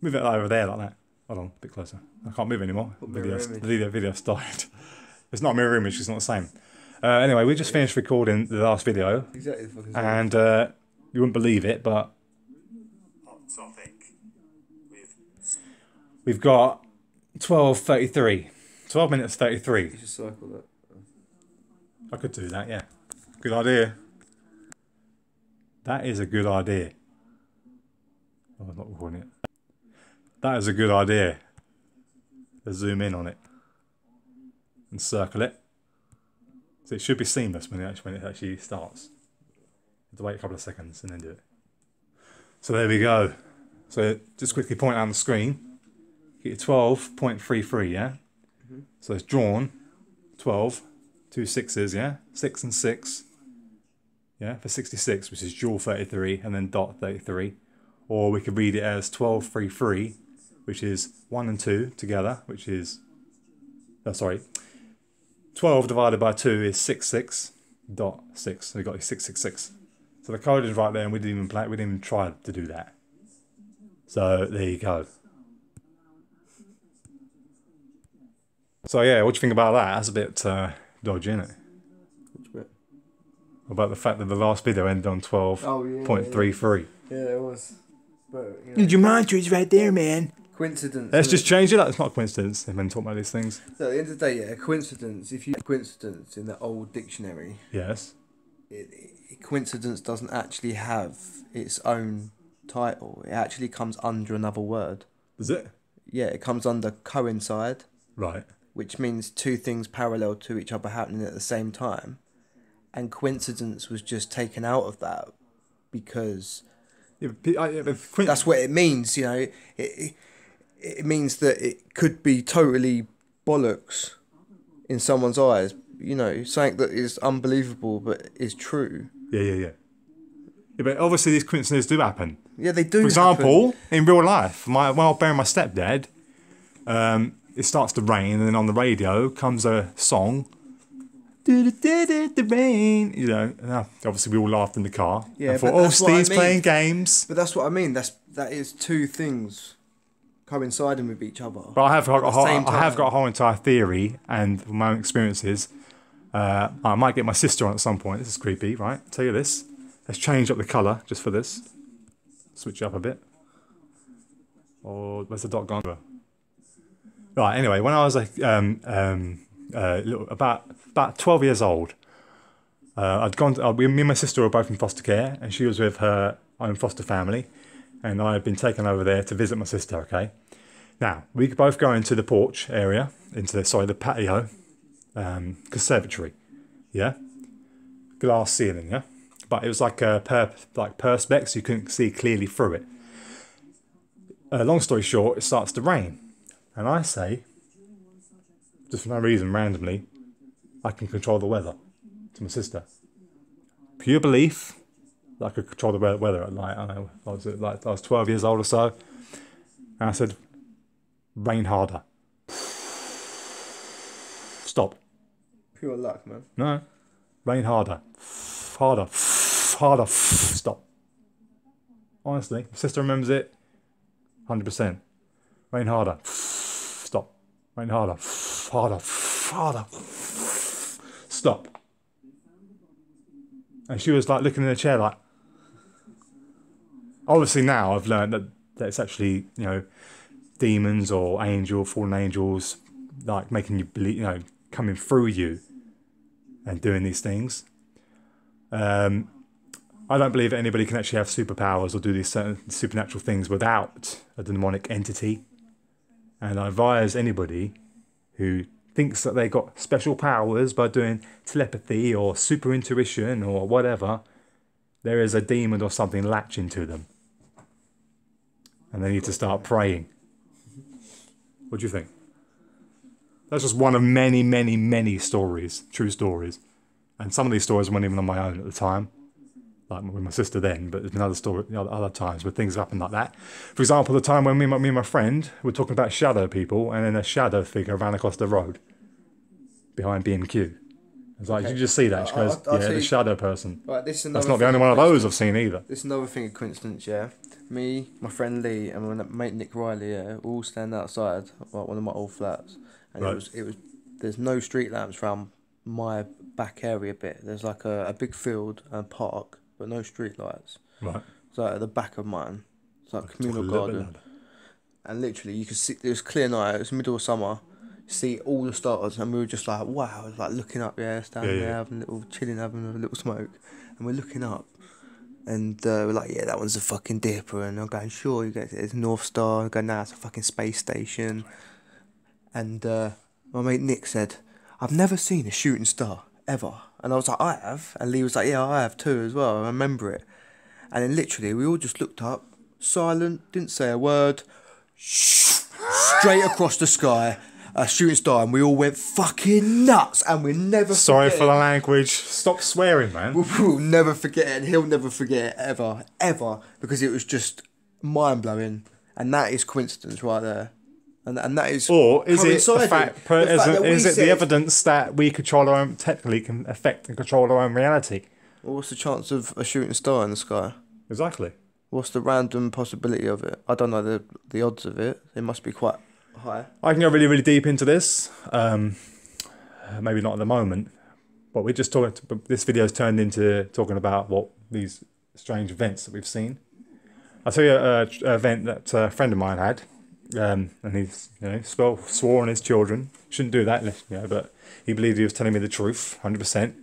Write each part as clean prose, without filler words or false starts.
Move it over there like that. Hold on, a bit closer. I can't move anymore. Video started. It's not a mirror image, it's not the same. Anyway, we just finished recording the last video. Exactly the fucking And you wouldn't believe it, but so I think we've got 12:33. 12 minutes 33. You should cycle that. I could do that, yeah. Good idea. That is a good idea. Oh, I'm not recording it. That is a good idea. Let's zoom in on it and circle it. So it should be seamless when it actually starts. You have to wait a couple of seconds and then do it. So there we go. So just quickly point out on the screen. Get 12.33, yeah? Mm-hmm. So it's drawn 12, 2 6s, yeah? 6 and 6, yeah? For 66, which is dual 33 and then dot 33. Or we could read it as 1233, which is 1 and 2 together, which is, 12 divided by 2 is 66 dot 6. So we got 666. So the code is right there, and we didn't even try to do that. So there you go. So yeah, what do you think about that? That's a bit dodgy, isn't it? Which bit? About the fact that the last video ended on 12.33. Yeah, it was. But, you know, Did your mantra is right there, man. coincidence. Let's just change it. It's not a coincidence. I've been talking about these things. So at the end of the day, yeah, coincidence. If you coincidence in the old dictionary, Yes. Coincidence doesn't actually have its own title. It actually comes under another word. Is it? Yeah, it comes under coincide, Right. which means two things parallel to each other happening at the same time. And coincidence was just taken out of that because Yeah, but that's what it means, you know. It means that it could be totally bollocks in someone's eyes, you know, something that is unbelievable but is true. Yeah, but obviously these coincidences do happen. Yeah, they do. For example, in real life, when I was burying my stepdad, it starts to rain, and then on the radio comes a song. The rain, you know. And obviously, we all laughed in the car. Yeah, and thought, but that's what I Steve's mean. playing games. But that's what I mean. That is two things coinciding with each other. But I have got a whole entire theory and my own experiences. I might get my sister on at some point. This is creepy, right? I'll tell you this. Let's change up the colour just for this. Switch it up a bit. Or where's the dot gone? Right. Anyway, when I was like about 12 years old, I'd gone. Me and my sister were both in foster care, and she was with her own foster family, and I had been taken over there to visit my sister. Okay. Now we could both go into the porch area, the patio, conservatory, yeah, glass ceiling, yeah. But it was like perspex, so you couldn't see clearly through it. Long story short, it starts to rain, and I say, just for no reason, randomly, I can control the weather to my sister. Pure belief that I could control the weather at night. I don't know, I was 12 years old or so, and I said, rain harder. Stop. Pure luck, man. No, rain harder. Harder. Stop. Honestly, my sister remembers it 100%. Rain harder. Stop. Rain harder. Harder. Stop. And she was like looking in the chair like. Obviously now I've learned that it's actually, you know, demons or fallen angels, like making you believe, you know, coming through you and doing these things. I don't believe that anybody can actually have superpowers or do these certain supernatural things without a demonic entity. And I advise anybody who thinks that they got special powers by doing telepathy or super intuition or whatever, there is a demon or something latching to them. And they need to start praying. What do you think? That's just one of many stories, true stories. And some of these stories weren't even on my own at the time, like with my sister then, but there's been other times where things happen like that. For example, the time when me and my friend were talking about shadow people, and then a shadow figure ran across the road behind B&Q. It's like, Okay. did you just see that? She goes, I'll yeah, tell the you- shadow person. Right, this is That's another not the only thing one of of those coincidence. I've seen either. This is another thing of coincidence, yeah. Me, my friend Lee, and my mate Nick Riley, yeah, we all stand outside like one of my old flats, and Right. it was. There's no street lamps around my back area bit. There's like a big field and park, but no street lights. Right. So at the back of mine, it's like Talk a communal little bit garden, louder. and literally you could see. It was clear night. It was middle of summer. You see all the stars, and we were just like, wow, like looking up, yeah, standing Yeah, yeah. there having a little chilling, having a little smoke, and we're looking up. And we're like, yeah, that one's a fucking dipper. And I'm going, sure, you get it's North Star. I go, nah, it's a fucking space station. And my mate Nick said, I've never seen a shooting star, ever. And I was like, I have. And Lee was like, yeah, I have too as well. I remember it. And then literally, we all just looked up, silent, didn't say a word, straight across the sky, a shooting star. And we all went fucking nuts. And we never Sorry forget for the it. language. Stop swearing, man. We'll never forget it, and he'll never forget it ever, because it was just mind blowing, and that is coincidence right there, and that is. Or is it the coinciding. fact? The fact that we Is it said- the evidence that we control our own, technically can affect and control our own reality? Well, what's the chance of a shooting star in the sky? Exactly. What's the random possibility of it? I don't know the odds of it. It must be quite high. I can go really, really deep into this. Maybe not at the moment, but we're just talking. This video's turned into talking about what these strange events that we've seen. I'll tell you an event that a friend of mine had, and he's swore on his children. Shouldn't do that, but he believed he was telling me the truth, 100%.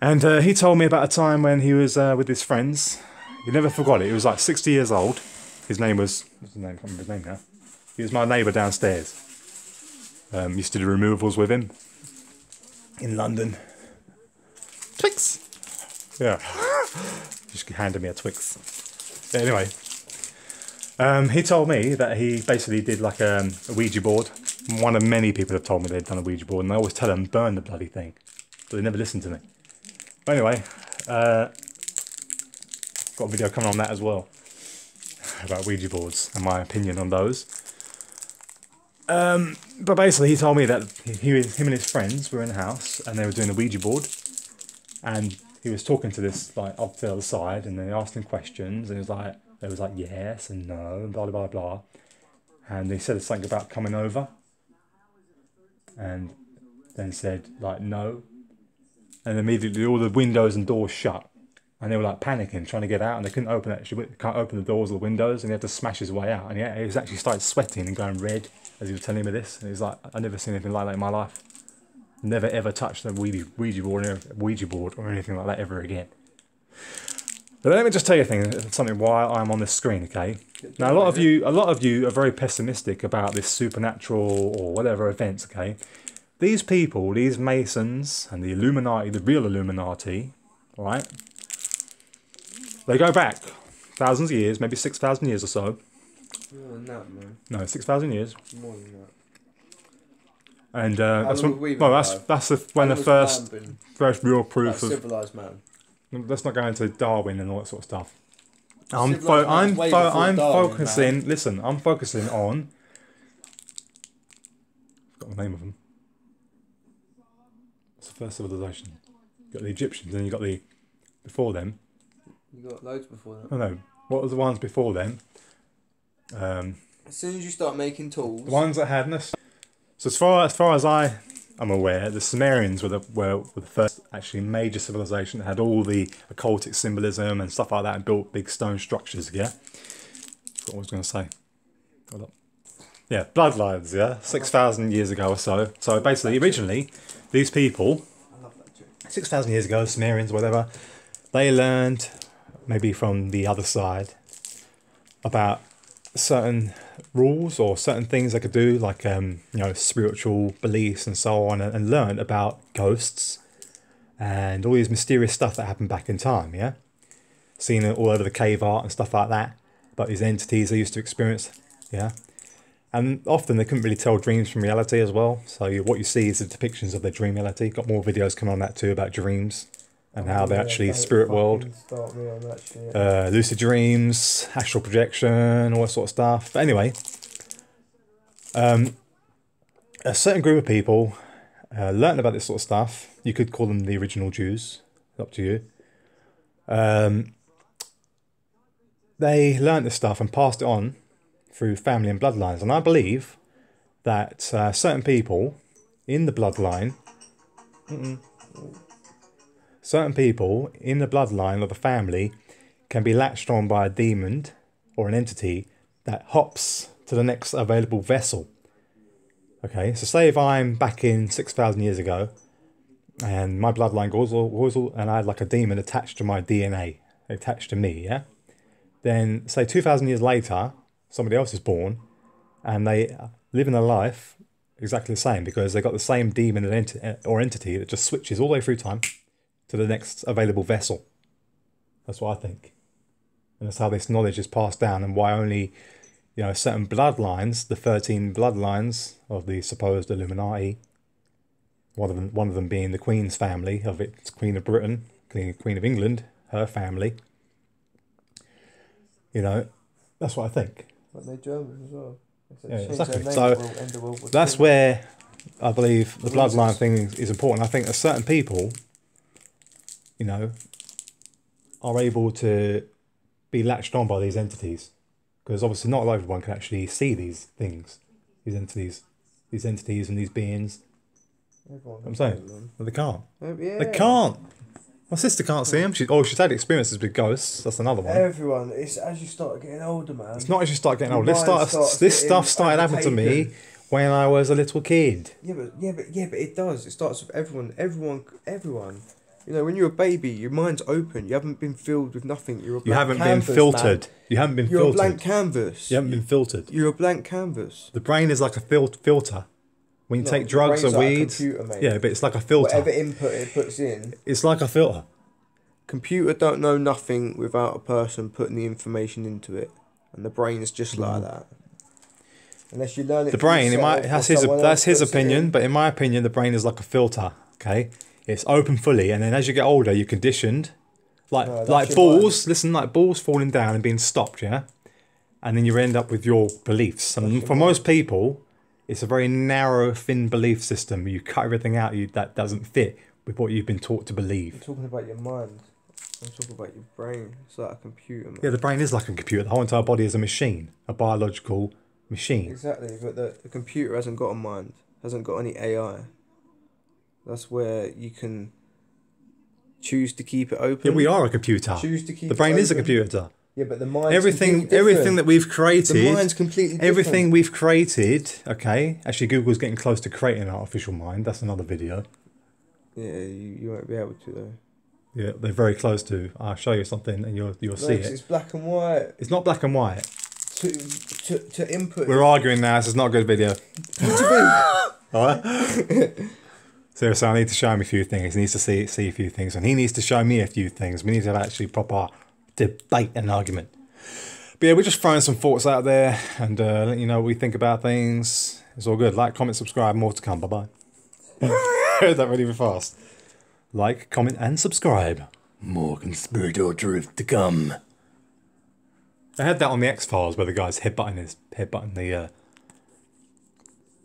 And he told me about a time when he was with his friends. He never forgot it. He was like 60 years old. His name was, what's his name? I can't remember his name now. He was my neighbour downstairs. Used to do removals with him in London. Twix. Yeah. Just handed me a Twix. Anyway, he told me that he basically did like a Ouija board. One of many people have told me they'd done a Ouija board, and I always tell them burn the bloody thing, but they never listen to me. But anyway, got a video coming on that as well about Ouija boards and my opinion on those. But basically, he told me that him and his friends were in the house and they were doing a Ouija board, and he was talking to this like up the other side, and they asked him questions, and it was like yes and no, and blah blah blah, and they said something about coming over, and then said like no, and immediately all the windows and doors shut, and they were like panicking, trying to get out, and they couldn't open it. She can't open the doors or the windows, and he had to smash his way out, and he was actually started sweating and going red as he was telling me this, and he was like, I've never seen anything like that in my life. Never ever touched a Ouija board or anything like that ever again. But let me just tell you something while I'm on this screen, okay? Now a lot of you are very pessimistic about this supernatural or whatever events, okay? These people, these Masons and the Illuminati, the real Illuminati, right? They go back thousands of years, maybe 6,000 years or so. More than that, man. No, 6,000 years. More than that. And How that's long when, have we been well, alive? that's when the first real proof of. civilized man. Let's not go into Darwin and all that sort of stuff. Civilized man's way before I'm Darwin, focusing. man. Listen, I'm focusing on. I've got the name of them. What's the first civilization? You got the Egyptians, and you got the before them. You got loads before that. Oh no, what was the ones before them? As soon as you start making tools, The ones that had this. So as far as I am aware, the Sumerians were the first actually major civilization that had all the occultic symbolism and stuff like that, and built big stone structures. Yeah, that's what I was going to say. Hold up. Yeah, bloodlines. Yeah, 6,000 years ago or so. So basically, originally, these people, I love that too. 6,000 years ago, Sumerians, whatever, they learned maybe from the other side about certain rules or certain things they could do, like spiritual beliefs and so on, and learn about ghosts and all these mysterious stuff that happened back in time. Yeah, seen it all over the cave art and stuff like that, about these entities they used to experience. Yeah, and often they couldn't really tell dreams from reality as well. So what you see is the depictions of their dream reality. Got more videos coming on that too about dreams and how they're actually spirit world. Lucid dreams, astral projection, all that sort of stuff. But anyway, a certain group of people learnt about this sort of stuff. You could call them the original Jews. Up to you. They learnt this stuff and passed it on through family and bloodlines. And I believe that certain people in the bloodline, of the family can be latched on by a demon or an entity that hops to the next available vessel. Okay, so say if I'm back in 6,000 years ago and my bloodline goes all, and I had like a demon attached to my DNA, attached to me, yeah? Then say 2,000 years later, somebody else is born and they live in a life exactly the same because they got the same demon or entity that just switches all the way through time to the next available vessel. That's what I think. And that's how this knowledge is passed down, and why only, you know, certain bloodlines, the 13 bloodlines of the supposed Illuminati, one of them being the Queen's family, of its Queen of Britain, Queen of England, her family. You know, that's what I think. But they're German as well. Yeah, exactly. So that's where I believe the bloodline thing is important. I think that certain people, you know, are able to be latched on by these entities, because obviously not everyone can actually see these things, these entities and these beings. I'm saying, but they can't. Yeah. They can't. My sister can't see them. She's had experiences with ghosts. That's another one. Everyone, it's as you start getting older, man. It's not as you start getting older. This stuff started happening to me when I was a little kid. Yeah, but it does. It starts with everyone. You know, when you're a baby, your mind's open. You haven't been filled with nothing. You're a blank haven't canvas, been filtered. Man. You haven't been You're filtered. a blank canvas. You haven't been filtered. You're a blank canvas. The brain is like a filter. When you No, take the drugs or brain's like a weed, computer, mate. yeah, but it's like a filter. Whatever input it puts in. It's like a filter. Computer don't know nothing without a person putting the information into it, and the brain is just like that. Unless you learn it. The brain, that's his opinion, but in my opinion, the brain is like a filter. Okay, it's open fully, and then as you get older, you're conditioned, like balls. Listen, like balls falling down and being stopped, yeah, and then you end up with your beliefs. And for most people, it's a very narrow, thin belief system. You cut everything out that doesn't fit with what you've been taught to believe. I'm talking about your mind. I'm talking about your brain. It's like a computer, man. Yeah, the brain is like a computer. The whole entire body is a machine, a biological machine. Exactly, but the computer hasn't got a mind, hasn't got any AI. That's where you can choose to keep it open. Yeah, we are a computer. Choose to keep the brain it is a open. computer. Yeah, but the mind. Everything that we've created. The mind's completely different. Everything we've created. Okay, actually, Google's getting close to creating an artificial mind. That's another video. Yeah, you won't be able to though. Yeah, they're very close to. I'll show you something, and you'll see it. It's black and white. It's not black and white. To input. We're arguing now. This is not a good video. All right. Seriously, I need to show him a few things. He needs to see a few things, and he needs to show me a few things. We need to have actually proper debate and argument. But yeah, we're just throwing some thoughts out there and letting you know what we think about things. It's all good. Like, comment, subscribe. More to come. Bye bye. Heard that really fast. Like, comment, and subscribe. More conspirator truth to come. I had that on the X-Files where the guy's headbutting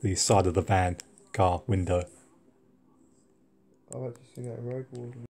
the side of the van car window. I've actually seen that in Road Warrior.